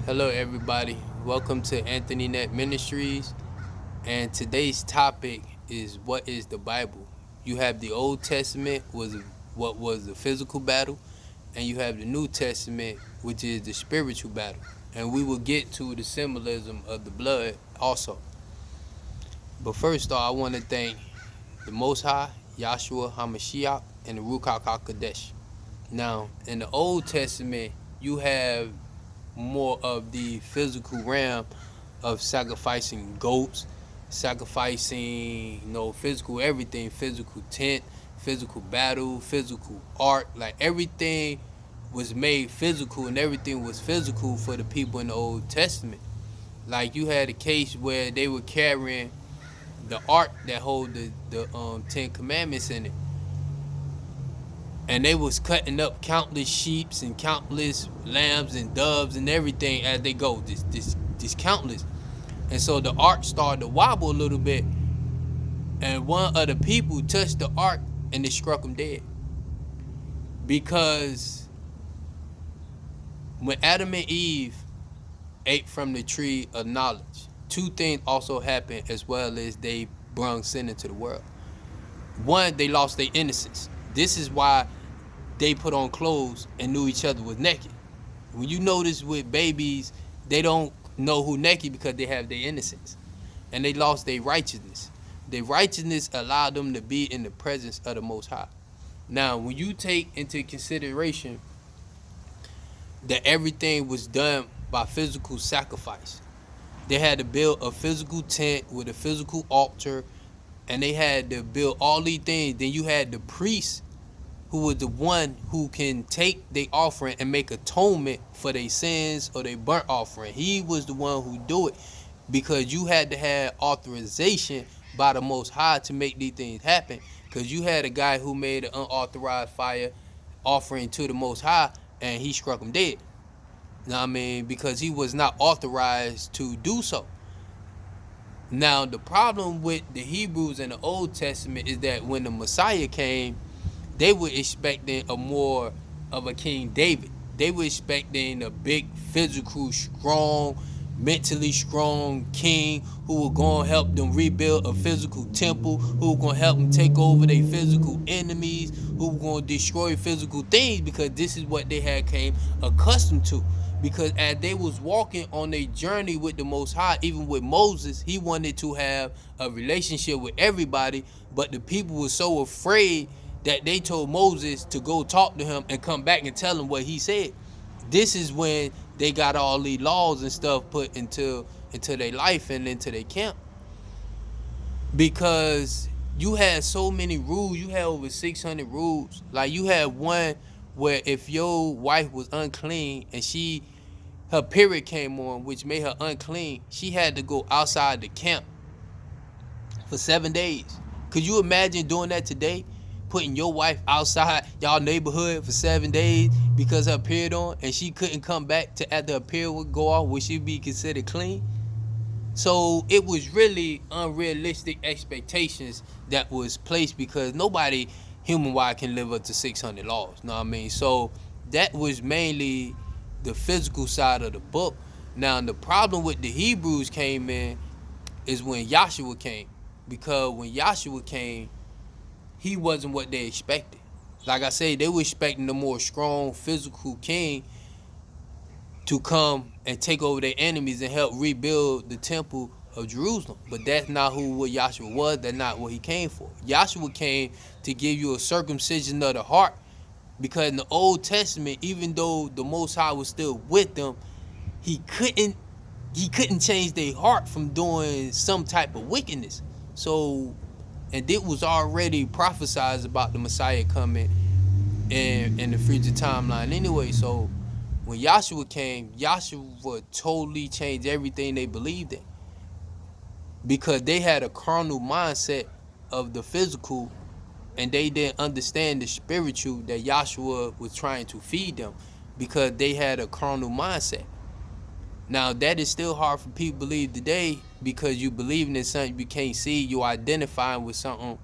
Hello, everybody. Welcome to Anthony Net Ministries. And today's topic is what is the Bible? You have the Old Testament, was what was the physical battle, and you have the New Testament, which is the spiritual battle. And we will get to the symbolism of the blood also. But first off, I want to thank the Most High, Yahshua HaMashiach, and the Ruach HaKodesh. Now, in the Old Testament, you have more of the physical realm of sacrificing goats, sacrificing, physical everything, physical tent, physical battle, physical art, like everything was made physical and everything was physical for the people in the Old Testament. Like you had a case where they were carrying the ark that hold the Ten Commandments in it, and they was cutting up countless sheeps and countless lambs and doves and everything as they go. This countless, and so the ark started to wobble a little bit, and one of the people touched the ark and it struck him dead. Because when Adam and Eve ate from the tree of knowledge, two things also happened as well as they brung sin into the world. One, they lost their innocence. This is why they put on clothes and knew each other was naked. When you notice with babies, they don't know who naked because they have their innocence. And they lost their righteousness. Their righteousness allowed them to be in the presence of the Most High. Now, when you take into consideration that everything was done by physical sacrifice, they had to build a physical tent with a physical altar, and they had to build all these things. Then you had the priest, who was the one who can take their offering and make atonement for their sins or their burnt offering. He was the one who do it, because you had to have authorization by the Most High to make these things happen. Because you had a guy who made an unauthorized fire offering to the Most High, and he struck him dead. Now, I mean, because he was not authorized to do so. Now, the problem with the Hebrews in the Old Testament is that when the Messiah came, they were expecting a more of a King David. They were expecting a big, physical, strong, mentally strong king who was going to help them rebuild a physical temple, who was going to help them take over their physical enemies, who was going to destroy physical things, because this is what they had came accustomed to. Because as they was walking on a journey with the Most High, even with Moses, he wanted to have a relationship with everybody, but the people were so afraid that they told Moses to go talk to him and come back and tell him what he said. This is when they got all these laws and stuff put into their life and into their camp. Because you had so many rules. You had over 600 rules. Like you had one where if your wife was unclean and her period came on, which made her unclean, she had to go outside the camp for 7 days. Could you imagine doing that today? Putting your wife outside y'all neighborhood for 7 days because her period on, and she couldn't come back to after her period would go off, would she be considered clean? So it was really unrealistic expectations that was placed, because nobody human-wide can live up to 600 laws. Know what I mean? So that was mainly the physical side of the book. Now, the problem with the Hebrews came in is when Yahshua came. Because when Yahshua came, he wasn't what they expected. Like I say, they were expecting a more strong physical king to come and take over their enemies and help rebuild the temple of Jerusalem. But that's not what Yahshua was. That's not what he came for. Yahshua came to give you a circumcision of the heart, because in the Old Testament, even though the Most High was still with them, he couldn't change their heart from doing some type of wickedness. So, and it was already prophesied about the Messiah coming in the future timeline anyway. So when Yahshua came, Yahshua totally changed everything they believed in, because they had a carnal mindset of the physical, and they didn't understand the spiritual that Yahshua was trying to feed them, because they had a carnal mindset. Now, that is still hard for people to believe today, because you believing in something you can't see. You identifying with something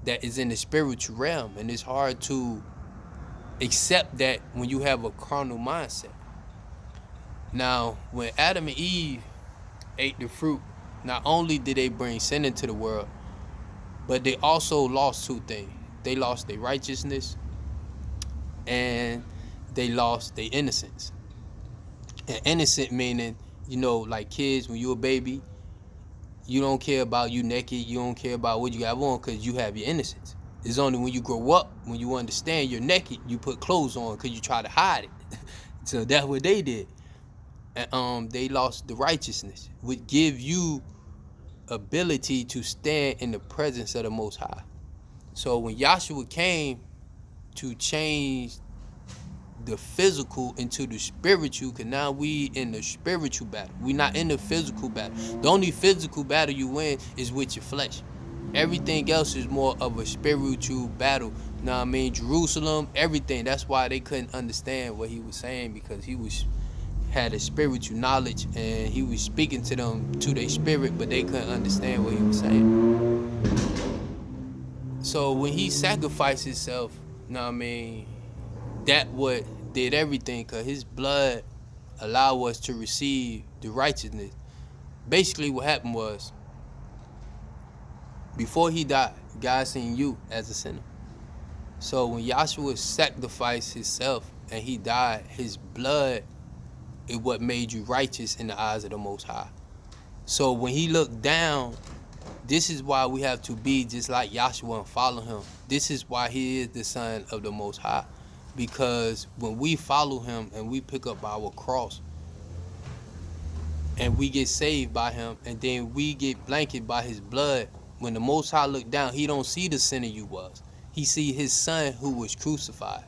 that is in the spiritual realm, and it's hard to accept that when you have a carnal mindset. Now, when Adam and Eve ate the fruit, not only did they bring sin into the world, but they also lost two things. They lost their righteousness and they lost their innocence. And innocent meaning, like kids, when you're a baby, you don't care about you naked, you don't care about what you have on because you have your innocence. It's only when you grow up, when you understand you're naked, you put clothes on because you try to hide it. So that's what they did. And they lost the righteousness, which give you ability to stand in the presence of the Most High. So when Yahshua came to change the physical into the spiritual, because now we in the spiritual battle. We not in the physical battle. The only physical battle you win is with your flesh. Everything else is more of a spiritual battle. You know what I mean? Jerusalem, everything. That's why they couldn't understand what he was saying, because he had a spiritual knowledge and he was speaking to them to their spirit, but they couldn't understand what he was saying. So when he sacrificed himself, you know what I mean, that what did everything, because his blood allowed us to receive the righteousness. Basically what happened was, before he died, God seen you as a sinner. So when Yahshua sacrificed himself and he died, his blood is what made you righteous in the eyes of the Most High. So when he looked down, this is why we have to be just like Yahshua and follow him. This is why he is the Son of the Most High. Because when we follow him and we pick up our cross and we get saved by him and then we get blanketed by his blood, when the Most High look down, he don't see the sinner you was. He see his son who was crucified.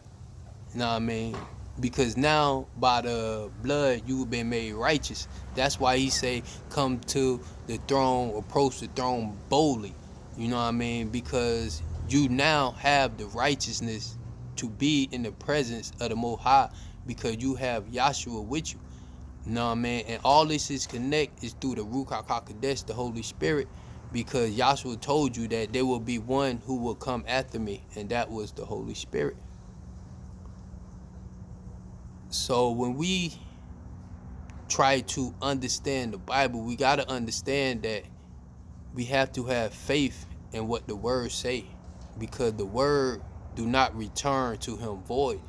You know what I mean? Because now by the blood you've been made righteous. That's why he say come to the throne, approach the throne boldly. You know what I mean? Because you now have the righteousness to be in the presence of the Most High, because you have Yahshua with you. You know what I mean? And all this is is through the Ruach HaKodesh, the Holy Spirit, because Yahshua told you that there will be one who will come after me, and that was the Holy Spirit. So when we try to understand the Bible, we got to understand that we have to have faith in what the words say, because the word do not return to him void.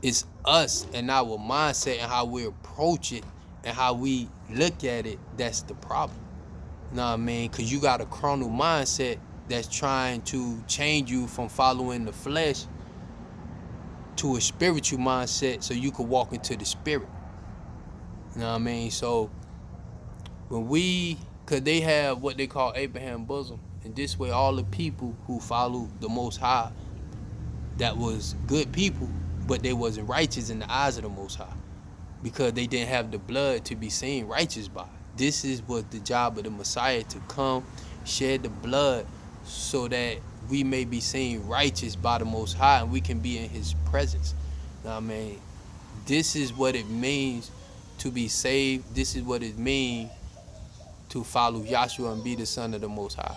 It's us and our mindset and how we approach it and how we look at it that's the problem. You know what I mean? Because you got a carnal mindset that's trying to change you from following the flesh to a spiritual mindset so you can walk into the spirit. You know what I mean? So when because they have what they call Abraham bosom, and this way all the people who follow the Most High that was good people, but they wasn't righteous in the eyes of the Most High, because they didn't have the blood to be seen righteous by. This is what the job of the Messiah, to come, shed the blood, so that we may be seen righteous by the Most High and we can be in his presence. You know what I mean? This is what it means to be saved. This is what it means to follow Yahshua and be the Son of the Most High.